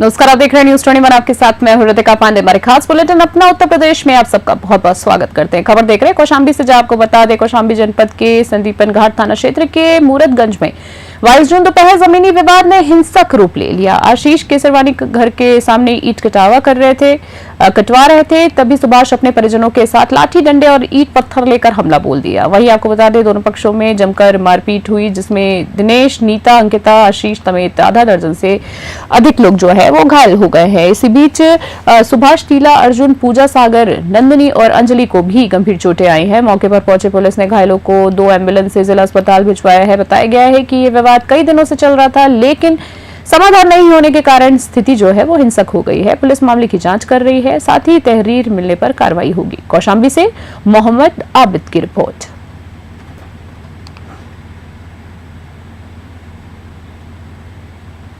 नमस्कार, आप देख रहे हैं न्यूज 21। आपके साथ मैं हूं ऋतिका पांडे। हमारे खास बुलेटिन अपना उत्तर प्रदेश में आप सबका बहुत बहुत स्वागत करते हैं। खबर देख रहे हैं कौशाम्बी से। जब आपको बता दें, कौशाम्बी जनपद के संदीपन घाट थाना क्षेत्र के मूरतगंज में 22 जून दोपहर जमीनी विवाद ने हिंसक रूप ले लिया। आशीष केसरवानी घर के सामने ईंट कटवा रहे थे तभी सुभाष अपने परिजनों के साथ लाठी डंडे और ईंट पत्थर लेकर हमला बोल दिया। वहीं आपको बता दें, दोनों पक्षों में जमकर मारपीट हुई, जिसमें दिनेश, नीता, अंकिता, आशीष समेत आधा दर्जन से अधिक लोग जो है वो घायल हो गए हैं। इसी बीच सुभाष, टीला, अर्जुन, पूजा, सागर, नंदनी और अंजलि को भी गंभीर चोटें आई हैं। मौके पर पहुंचे पुलिस ने घायलों को 2 एम्बुलेंस से जिला अस्पताल भिजवाया है। बताया गया है कि ये विवाद कई दिनों से चल रहा था, लेकिन समाधान नहीं होने के कारण स्थिति जो है वो हिंसक हो गई है। पुलिस मामले की जांच कर रही है, साथ ही तहरीर मिलने पर कार्रवाई होगी। कौशाम्बी से मोहम्मद आबिद की रिपोर्ट।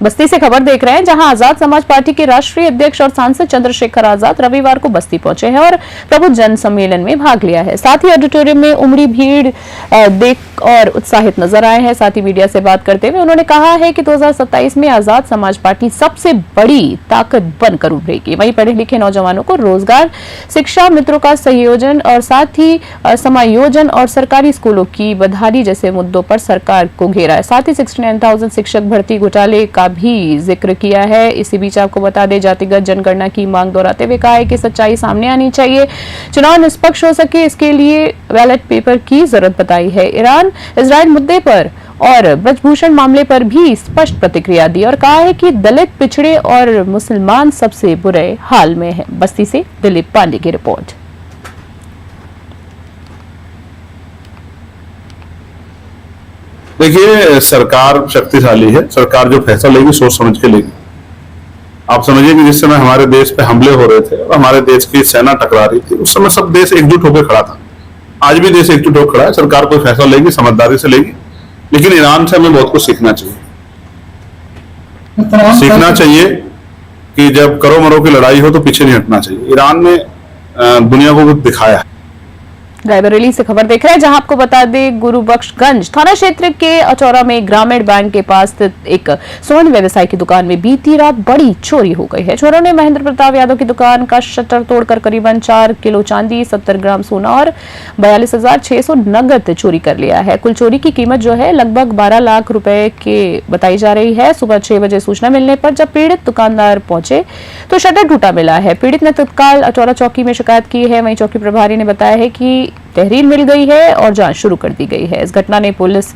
बस्ती से खबर देख रहे हैं, जहां आजाद समाज पार्टी के राष्ट्रीय अध्यक्ष और सांसद चंद्रशेखर आजाद रविवार को बस्ती पहुंचे हैं और प्रबुद्ध जन सम्मेलन में भाग लिया है। साथ ही ऑडिटोरियम में उमड़ी भीड़ देख और उत्साहित नजर आए हैं। साथ ही मीडिया से बात करते हुए उन्होंने कहा है कि 2027 में आजाद समाज पार्टी सबसे बड़ी ताकत बनकर उभरेगी। वहीं पढ़े लिखे नौजवानों को रोजगार, शिक्षा, मित्रों का संयोजन और साथ ही समायोजन और सरकारी स्कूलों की बदहाली जैसे मुद्दों पर सरकार को घेरा है। साथ ही 69,000 शिक्षक भर्ती घोटाले का भी जिक्र किया है। इसी बीच आपको बता दें, जातिगत जनगणना की मांग दोहराते हुए कहा है कि सच्चाई सामने आनी चाहिए, चुनाव निष्पक्ष हो सके, इसके लिए बैलेट पेपर की जरूरत बताई है। ईरान इजराइल मुद्दे पर और ब्रजभूषण मामले पर भी स्पष्ट प्रतिक्रिया दी और कहा है कि दलित, पिछड़े और मुसलमान सबसे बुरे हाल में हैं। बस्ती से दिलीप पांडे की रिपोर्ट। देखिए, सरकार शक्तिशाली है। सरकार जो फैसला लेगी सोच समझ के लेगी। आप समझिए कि जिस समय हमारे देश पे हमले हो रहे थे और हमारे देश की सेना टकरा रही थी, उस समय सब देश एकजुट होकर खड़ा था। आज भी देश एकजुट होकर खड़ा है। सरकार कोई फैसला लेगी, समझदारी से लेगी, लेकिन ईरान से हमें बहुत कुछ सीखना चाहिए। सीखना चाहिए कि जब करो मरो की लड़ाई हो तो पीछे नहीं हटना चाहिए। ईरान ने दुनिया को कुछ दिखाया है। रायबरेली से खबर देख रहे हैं, जहां आपको बता दें, गुरुबख्शगंज थाना क्षेत्र के अचौरा में ग्रामीण बैंक के पास स्थित एक स्वर्ण व्यवसाय की दुकान में बीती रात बड़ी चोरी हो गई है। चोरों ने महेंद्र प्रताप यादव की दुकान का शटर तोड़कर करीबन 4 किलो चांदी, 70 ग्राम सोना और 42,600 नगद चोरी कर लिया है। कुल चोरी की कीमत जो है लगभग 12 लाख रुपए के बताई जा रही है। सुबह 6 बजे सूचना मिलने पर जब पीड़ित दुकानदार पहुंचे तो शटर टूटा मिला है। पीड़ित ने तत्काल अचौरा चौकी में शिकायत की है। वहीं चौकी प्रभारी ने बताया है कि तहरीर मिल गई है और जांच शुरू कर दी गई है। इस घटना ने पुलिस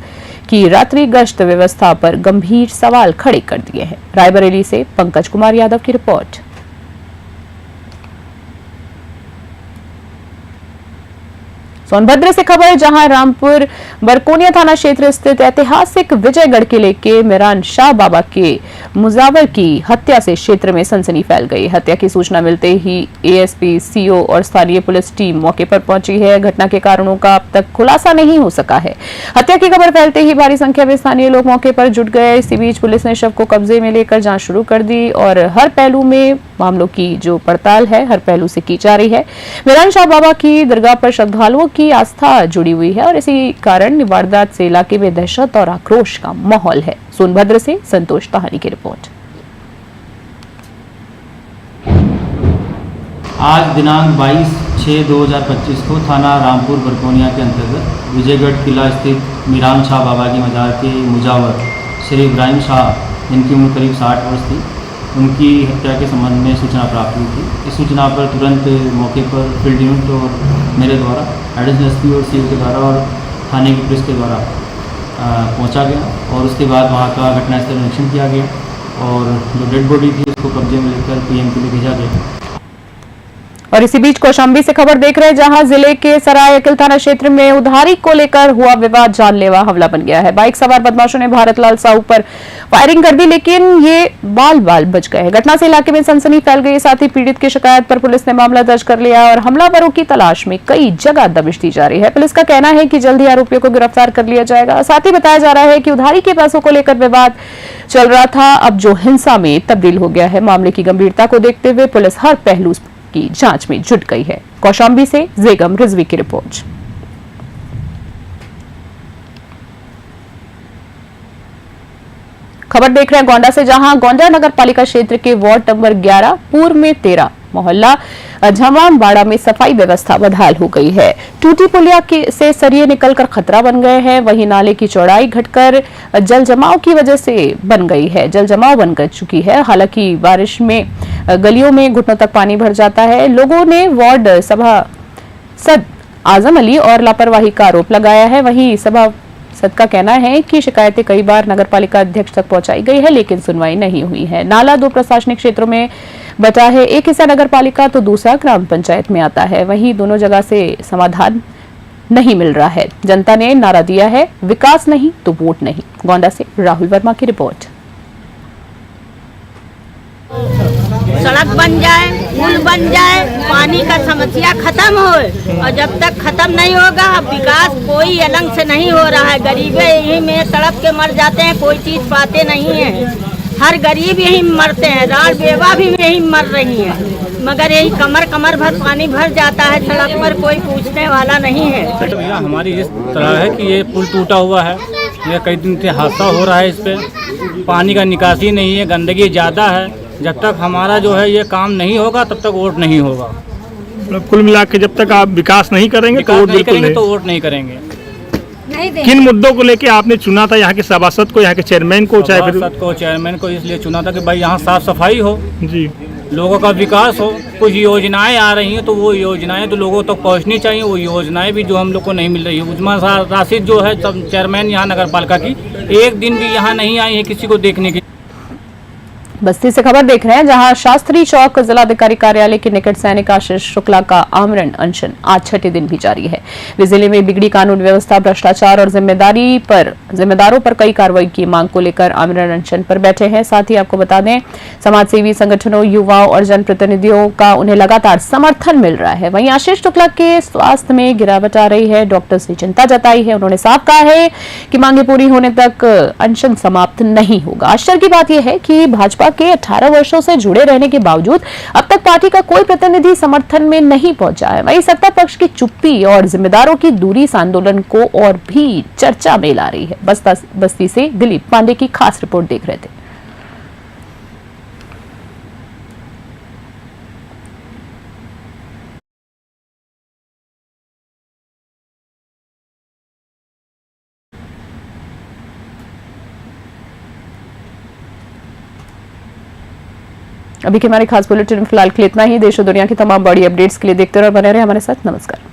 की रात्रि गश्त व्यवस्था पर गंभीर सवाल खड़े कर दिए हैं। रायबरेली से पंकज कुमार यादव की रिपोर्ट। सोनभद्र से खबर, जहां रामपुर बरकोनिया थाना क्षेत्र स्थित ऐतिहासिक विजयगढ़ किले के मीरान शाह बाबा के मुजावर की हत्या से क्षेत्र में सनसनी फैल गई। हत्या की सूचना मिलते ही एएसपी, सीओ और स्थानीय पुलिस टीम मौके पर पहुंची है। घटना के कारणों का अब तक खुलासा नहीं हो सका है। हत्या की खबर फैलते ही भारी संख्या में स्थानीय लोग मौके पर जुट गए। इसी बीच पुलिस ने शव को कब्जे में लेकर जांच शुरू कर दी और हर पहलू में मामलों की जो पड़ताल है हर पहलू से की जा रही है। मीरान शाह बाबा की दरगाह पर श्रद्धालुओं की आस्था जुड़ी हुई है और इसी कारण वारदात से इलाके में दहशत और आक्रोश का माहौल है। सोनभद्र से संतोष ताहानी की रिपोर्ट। आज दिनांक 22/6/2025 को थाना रामपुर बरकोनिया के अंतर्गत विजयगढ़ किला स्थित मीरान शाह बाबा की मजार के मुजावर श्री इब्राहिम शाह, जिनकी उम्र करीब 60 वर्ष थी, उनकी हत्या के संबंध में सूचना प्राप्त हुई थी। इस सूचना पर तुरंत मौके पर फील्ड यूनिट और मेरे द्वारा एडिशनल एसपी और सीओ के द्वारा और थाने की पुलिस के द्वारा पहुंचा गया और उसके बाद वहां का घटनास्थल निरीक्षण किया गया और जो डेड बॉडी थी उसको कब्जे में लेकर पीएम के लिए भेजा गया। और इसी बीच कौशाम्बी से खबर देख रहे हैं, जहां जिले के सराय अकिल थाना क्षेत्र में उधारी को लेकर हुआ विवाद जानलेवा हमला बन गया है। बाइक सवार बदमाशों ने भारत लाल साहू पर फायरिंग कर दी, लेकिन ये बाल बाल बच गए। घटना से इलाके में सनसनी फैल गई। साथ ही पीड़ित की शिकायत पर पुलिस ने मामला दर्ज कर लिया और हमलावरों की तलाश में कई जगह दबिश दी जा रही है। पुलिस का कहना है कि जल्द ही आरोपियों को गिरफ्तार कर लिया जाएगा। साथ ही बताया जा रहा है कि उधारी के पैसों को लेकर विवाद चल रहा था, अब जो हिंसा में तब्दील हो गया है। मामले की गंभीरता को देखते हुए पुलिस हर पहलू की जांच में जुट गई है। कौशाम्बी से जेगम रिजवी की रिपोर्ट। खबर देख रहे हैं गोंडा से, जहां गोंडा नगर पालिका क्षेत्र के वार्ड नंबर 11 पूर्व में 13 मोहल्ला झमामबाड़ा में सफाई व्यवस्था बदहाल हो गई है। टूटी पुलिया से सरिये निकलकर खतरा बन गए हैं। वहीं नाले की चौड़ाई घटकर जल जमाव की वजह से बन गई है, जल जमाव बन चुकी है। हालांकि बारिश में गलियों में घुटनों तक पानी भर जाता है। लोगों ने वार्ड सभासद आजम अली और लापरवाही का आरोप लगाया है। वहीं सभासद का कहना है कि शिकायतें कई बार नगरपालिका अध्यक्ष तक पहुंचाई गई है, लेकिन सुनवाई नहीं हुई है। नाला 2 प्रशासनिक क्षेत्रों में बटा है, एक हिस्सा नगरपालिका तो दूसरा ग्राम पंचायत में आता है। वहीं दोनों जगह से समाधान नहीं मिल रहा है। जनता ने नारा दिया है, विकास नहीं तो वोट नहीं। गोंडा से राहुल वर्मा की रिपोर्ट। सड़क बन जाए, पुल बन जाए, पानी का समस्या खत्म हो, और जब तक खत्म नहीं होगा विकास कोई अलग से नहीं हो रहा है। गरीबे यही में तड़प के मर जाते हैं, कोई चीज पाते नहीं है। हर गरीब यही मरते हैं, राल बेवा भी यही मर रही है, मगर यही कमर कमर भर पानी भर जाता है सड़क पर, कोई पूछने वाला नहीं है। तो भैया हमारी इस तरह है कि ये पुल टूटा हुआ है, ये कई दिन से हादसा हो रहा है, इस पे पानी का निकासी नहीं है, गंदगी ज़्यादा है। जब तक हमारा जो है ये काम नहीं होगा तब तक वोट नहीं होगा। मतलब कुल मिला के जब तक आप विकास नहीं करेंगे तो वोट बिल्कुल नहीं। तो वोट नहीं करेंगे। किन मुद्दों को लेके आपने चुना था? यहाँ के सभासद को, यहाँ के चेयरमैन को, चाहे सभासद को, चेयरमैन को इसलिए चुना था कि भाई यहाँ साफ सफाई हो जी, लोगों का विकास हो। कुछ योजनाएं आ रही हैं तो वो योजनाएं तो लोगों तक पहुँचनी चाहिए। वो योजनाएं भी जो हम लोग को नहीं मिल रही है। उजमा राशि जो है चेयरमैन यहाँ नगर पालिका की एक दिन भी यहाँ नहीं आई है किसी को देखने की। बस्ती से खबर देख रहे हैं, जहां शास्त्री चौक जिलाधिकारी कार्यालय के निकट सैनिक आशीष शुक्ला का आमरण अनशन आज छठे दिन भी जारी है। वे जिले में बिगड़ी कानून व्यवस्था, भ्रष्टाचार और जिम्मेदारों पर कई कार्रवाई की मांग को लेकर आमरण अनशन पर बैठे हैं। साथ ही आपको बता दें, समाजसेवी संगठनों, युवाओं और जनप्रतिनिधियों का उन्हें लगातार समर्थन मिल रहा है। वहीं आशीष शुक्ला के स्वास्थ्य में गिरावट आ रही है, डॉक्टर्स ने चिंता जताई है। उन्होंने साफ कहा है कि मांगे पूरी होने तक अनशन समाप्त नहीं होगा। आश्चर्य की बात यह है कि भाजपा के 18 वर्षों से जुड़े रहने के बावजूद अब तक पार्टी का कोई प्रतिनिधि समर्थन में नहीं पहुंचा है। वहीं सत्ता पक्ष की चुप्पी और जिम्मेदारों की दूरी इस आंदोलन को और भी चर्चा में ला रही है। बस्ती से दिलीप पांडे की खास रिपोर्ट देख रहे थे। अभी की हमारी खास बुलेटिन फिलहाल के लिए इतना ही। देश और दुनिया की तमाम बड़ी अपडेट्स के लिए देखते रहो और बने रहे हमारे साथ। नमस्कार।